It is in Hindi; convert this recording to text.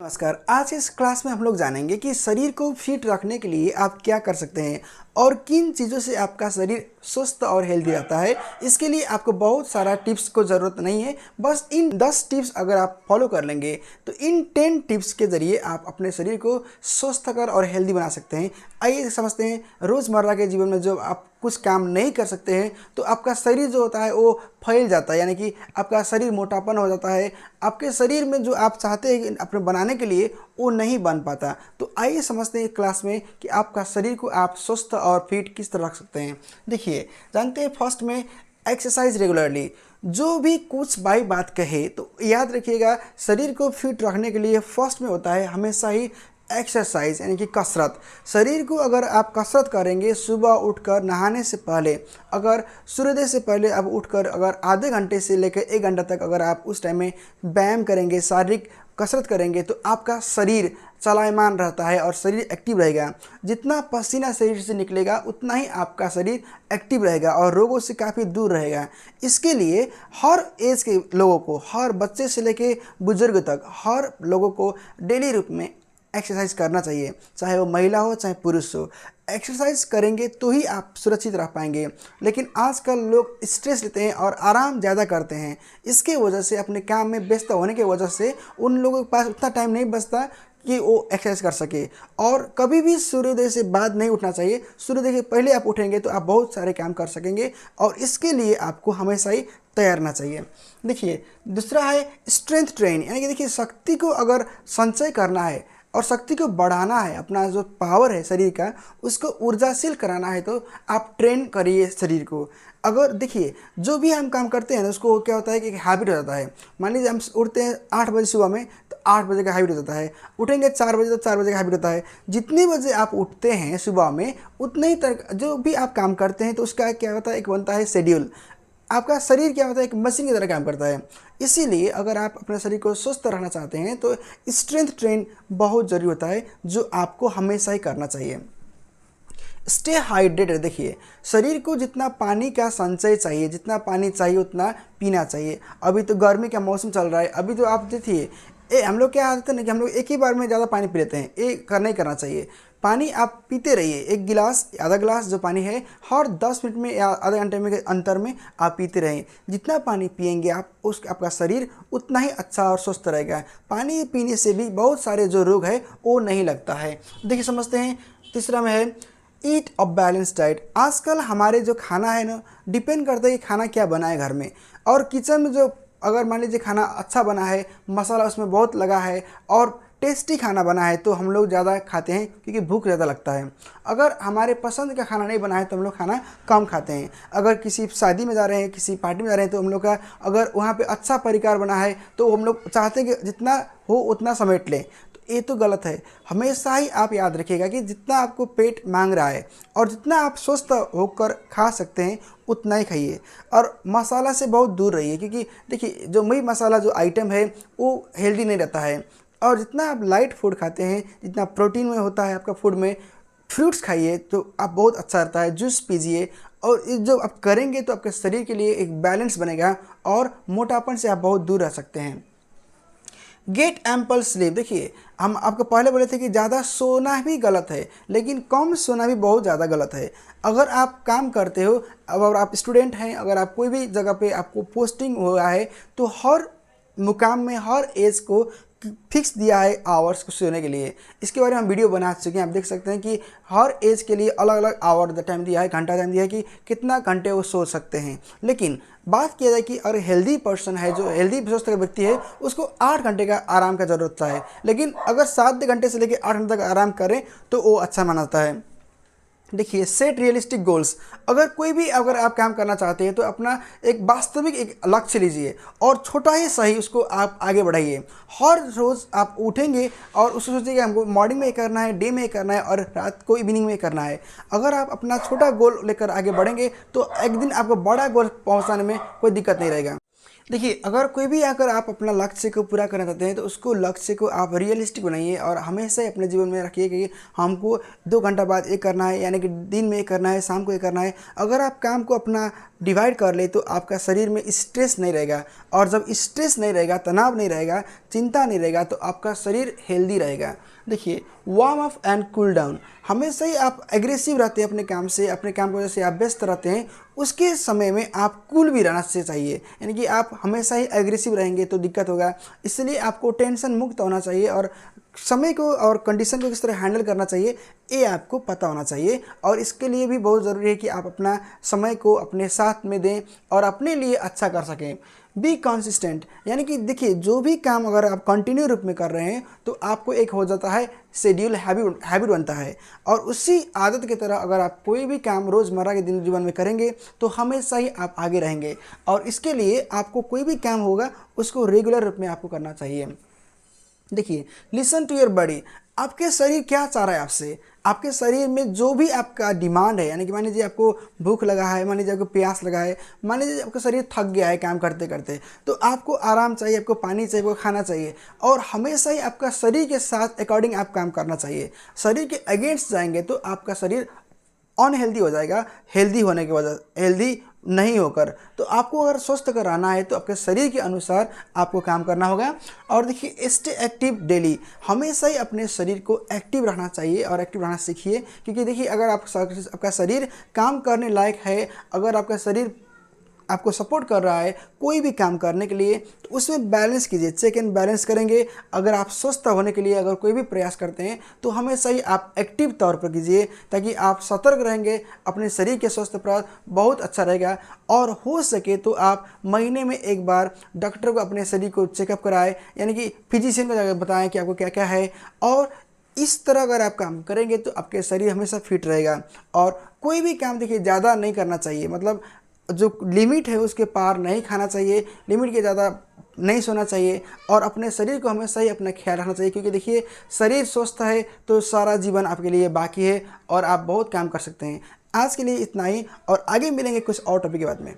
नमस्कार। आज इस क्लास में हम लोग जानेंगे कि शरीर को फिट रखने के लिए आप क्या कर सकते हैं और किन चीज़ों से आपका शरीर स्वस्थ और हेल्दी रहता है। इसके लिए आपको बहुत सारा टिप्स को ज़रूरत नहीं है, बस इन 10 टिप्स अगर आप फॉलो कर लेंगे तो इन 10 टिप्स के ज़रिए आप अपने शरीर को स्वस्थकर और हेल्दी बना सकते हैं। आइए समझते हैं, रोज़मर्रा के जीवन में जब आप कुछ काम नहीं कर सकते हैं तो आपका शरीर जो होता है वो फैल जाता है, यानी कि आपका शरीर मोटापन हो जाता है। आपके शरीर में जो आप चाहते हैं अपने बनाने के लिए वो नहीं बन पाता। तो आइए समझते हैं क्लास में कि आपका शरीर को आप स्वस्थ और फिट किस तरह रख सकते हैं। देखिए, जानते हैं फर्स्ट में एक्सरसाइज रेगुलरली। जो भी कुछ भाई बात कहे तो याद रखिएगा, शरीर को फिट रखने के लिए फर्स्ट में होता है हमेशा ही एक्सरसाइज, यानी कि कसरत। शरीर को अगर आप कसरत करेंगे सुबह उठकर नहाने से पहले, अगर सूर्योदय से पहले आप उठकर अगर आधे घंटे से लेकर 1 घंटा तक अगर आप उस टाइम में व्यायाम करेंगे, शारीरिक कसरत करेंगे तो आपका शरीर चलायमान रहता है और शरीर एक्टिव रहेगा। जितना पसीना शरीर से निकलेगा उतना ही आपका शरीर एक्टिव रहेगा और रोगों से काफ़ी दूर रहेगा। इसके लिए हर एज के लोगों को, हर बच्चे से लेकर बुजुर्ग तक, हर लोगों को डेली रूप में एक्सरसाइज करना चाहिए, चाहे वो महिला हो चाहे पुरुष हो। एक्सरसाइज करेंगे तो ही आप सुरक्षित रह पाएंगे। लेकिन आजकल लोग स्ट्रेस लेते हैं और आराम ज़्यादा करते हैं। इसके वजह से अपने काम में व्यस्त होने की वजह से उन लोगों के पास उतना टाइम नहीं बचता कि वो एक्सरसाइज कर सके। और कभी भी सूर्योदय से बाद नहीं उठना चाहिए। सूर्योदय के पहले आप उठेंगे तो आप बहुत सारे काम कर सकेंगे और इसके लिए आपको हमेशा ही तैयार रहना चाहिए। देखिए, दूसरा है स्ट्रेंथ ट्रेन, यानी कि देखिए, शक्ति को अगर संचय करना है और शक्ति को बढ़ाना है, अपना जो पावर है शरीर का उसको ऊर्जाशील कराना है तो आप ट्रेन करिए शरीर को। अगर देखिए, जो भी हम काम करते हैं ना उसको क्या होता है कि हैबिट हो जाता है। मान लीजिए हम उठते हैं 8 बजे सुबह में तो 8 बजे का हैबिट हो जाता है। उठेंगे 4 बजे तो 4 बजे का हैबिट होता है। जितने बजे आप उठते हैं सुबह में उतने ही तक जो भी आप काम करते हैं तो उसका क्या होता है, एक बनता है शेड्यूल। आपका शरीर क्या होता है, एक मशीन की तरह काम करता है। इसीलिए अगर आप अपने शरीर को स्वस्थ रखना चाहते हैं तो स्ट्रेंथ ट्रेन बहुत ज़रूरी होता है, जो आपको हमेशा ही करना चाहिए। Stay hydrated. देखिए, शरीर को जितना पानी का संचय चाहिए, जितना पानी चाहिए उतना पीना चाहिए। अभी तो गर्मी का मौसम चल रहा है, अभी तो आप देखिए हम लोग क्या आदत है ना कि हम लोग एक ही बार में ज़्यादा पानी पी लेते हैं। ये करना ही करना चाहिए। पानी आप पीते रहिए, 1 गिलास आधा गिलास जो पानी है हर 10 मिनट में या आधे घंटे में के अंतर में आप पीते रहें। जितना पानी पिएंगे आप आपका शरीर उतना ही अच्छा और स्वस्थ रहेगा। पानी पीने से भी बहुत सारे जो रोग है वो नहीं लगता है। देखिए, समझते हैं तीसरा में है ईट अ बैलेंस डाइट। आजकल हमारे जो खाना है ना डिपेंड करता है कि खाना क्या बना है घर में। और किचन में जो अगर मान लीजिए खाना अच्छा बना है, मसाला उसमें बहुत लगा है और टेस्टी खाना बना है तो हम लोग ज़्यादा खाते हैं क्योंकि भूख ज़्यादा लगता है। अगर हमारे पसंद का खाना नहीं बना है तो हम लोग खाना कम खाते हैं। अगर किसी शादी में जा रहे हैं, किसी पार्टी में जा रहे हैं तो हम लोग का अगर वहाँ पे अच्छा परिकार बना है तो हम लोग चाहते हैं कि जितना हो उतना समेट लें। ये तो गलत है। हमेशा ही आप याद रखिएगा कि जितना आपको पेट मांग रहा है और जितना आप स्वस्थ होकर खा सकते हैं उतना ही खाइए। और मसाला से बहुत दूर रहिए, क्योंकि देखिए जो वही मसाला जो आइटम है वो हेल्दी नहीं रहता है। और जितना आप लाइट फूड खाते हैं, जितना प्रोटीन में होता है आपका फूड में, फ्रूट्स खाइए तो आप बहुत अच्छा रहता है। जूस पीजिए और ये जो आप करेंगे तो आपके शरीर के लिए एक बैलेंस बनेगा और मोटापन से आप बहुत दूर रह सकते हैं। Get ample sleep. देखिए, हम आपको पहले बोले थे कि ज़्यादा सोना भी गलत है, लेकिन कम सोना भी बहुत ज़्यादा गलत है। अगर आप काम करते हो, अगर आप स्टूडेंट हैं, अगर आप कोई भी जगह पे आपको पोस्टिंग हुआ है तो हर मुकाम में हर एज को फिक्स दिया है आवर्स को सोने के लिए। इसके बारे में हम वीडियो बना चुके हैं, आप देख सकते हैं कि हर एज के लिए अलग अलग आवर टाइम दिया है, घंटा टाइम दिया है कि कितना घंटे वो सो सकते हैं। लेकिन बात किया जाए कि अगर हेल्दी पर्सन है, जो हेल्दी स्वस्थ का व्यक्ति है, उसको 8 घंटे का आराम का ज़रूरत होता है। लेकिन अगर 7 घंटे से लेकर 8 घंटे तक आराम करें तो वो अच्छा माना जाता है। देखिए, सेट रियलिस्टिक गोल्स। अगर आप काम करना चाहते हैं तो अपना एक वास्तविक एक लक्ष्य लीजिए और छोटा ही सही उसको आप आगे बढ़ाइए। हर रोज़ आप उठेंगे और उसको सोचिए कि हमको मॉर्निंग में करना है, डे में करना है और रात को इवनिंग में करना है। अगर आप अपना छोटा गोल लेकर आगे बढ़ेंगे तो एक दिन आपको बड़ा गोल पहुंचाने में कोई दिक्कत नहीं रहेगा। देखिए, अगर कोई भी अगर आप अपना लक्ष्य को पूरा करना चाहते हैं तो उसको लक्ष्य को आप रियलिस्टिक बनाइए और हमेशा ही अपने जीवन में रखिए कि हमको 2 घंटा बाद ये करना है, यानी कि दिन में ये करना है, शाम को ये करना है। अगर आप काम को अपना डिवाइड कर ले तो आपका शरीर में स्ट्रेस नहीं रहेगा, और जब स्ट्रेस नहीं रहेगा, तनाव नहीं रहेगा, चिंता नहीं रहेगा, तो आपका शरीर हेल्दी रहेगा। देखिए, warm up and cool down, हमेशा ही आप एग्रेसिव रहते हैं अपने काम से, अपने काम की वजह से आप व्यस्त रहते हैं, उसके समय में आप कूल भी रहना चाहिए। यानी कि आप हमेशा ही एग्रेसिव रहेंगे तो दिक्कत होगा, इसलिए आपको टेंशन मुक्त होना चाहिए और समय को और कंडीशन को किस तरह हैंडल करना चाहिए ये आपको पता होना चाहिए। और इसके लिए भी बहुत ज़रूरी है कि आप अपना समय को अपने साथ में दें और अपने लिए अच्छा कर सकें। बी कंसिस्टेंट, यानी कि देखिए, जो भी काम अगर आप कंटिन्यू रूप में कर रहे हैं तो आपको एक हो जाता है शेड्यूल, हैबिट बनता है, और उसी आदत की तरह अगर आप कोई भी काम रोज़मर्रा के दिन जीवन में करेंगे तो हमेशा ही आप आगे रहेंगे। और इसके लिए आपको कोई भी काम होगा उसको रेगुलर रूप में आपको करना चाहिए। देखिए, लिसन टू योर बॉडी, आपके शरीर क्या चाह रहा है आपसे, आपके शरीर में जो भी आपका डिमांड है, यानी कि मान लीजिए आपको भूख लगा है, मान लीजिए आपको प्यास लगा है, मान लीजिए आपका शरीर थक गया है काम करते करते, तो आपको आराम चाहिए, आपको पानी चाहिए, आपको खाना चाहिए, और हमेशा ही आपका शरीर के साथ अकॉर्डिंग आप काम करना चाहिए। शरीर के अगेंस्ट जाएंगे तो आपका शरीर अनहेल्दी हो जाएगा, हेल्दी होने की वजह, हेल्दी नहीं होकर। तो आपको अगर स्वस्थ अगर रहना है तो आपके शरीर के अनुसार आपको काम करना होगा। और देखिए, स्टे एक्टिव डेली, हमेशा ही अपने शरीर को एक्टिव रहना चाहिए और एक्टिव रहना सीखिए, क्योंकि देखिए, अगर आपका शरीर काम करने लायक है, अगर आपका शरीर आपको सपोर्ट कर रहा है कोई भी काम करने के लिए, तो उसमें बैलेंस कीजिए, चेक एंड बैलेंस करेंगे। अगर आप स्वस्थ होने के लिए अगर कोई भी प्रयास करते हैं तो हमेशा ही आप एक्टिव तौर पर कीजिए, ताकि आप सतर्क रहेंगे, अपने शरीर के स्वास्थ्य पर बहुत अच्छा रहेगा। और हो सके तो आप महीने में एक बार डॉक्टर को अपने शरीर को चेकअप कराएं, यानी कि फिजिशियन को जाकर बताएं कि आपको क्या क्या है, और इस तरह अगर आप काम करेंगे तो आपके शरीर हमेशा फिट रहेगा। और कोई भी काम देखिए ज़्यादा नहीं करना चाहिए, मतलब जो लिमिट है उसके पार नहीं खाना चाहिए, लिमिट के ज़्यादा नहीं सोना चाहिए, और अपने शरीर को हमेशा ही अपना ख्याल रखना चाहिए, क्योंकि देखिए, शरीर स्वस्थ है तो सारा जीवन आपके लिए बाकी है और आप बहुत काम कर सकते हैं। आज के लिए इतना ही, और आगे मिलेंगे कुछ और टॉपिक के बाद में।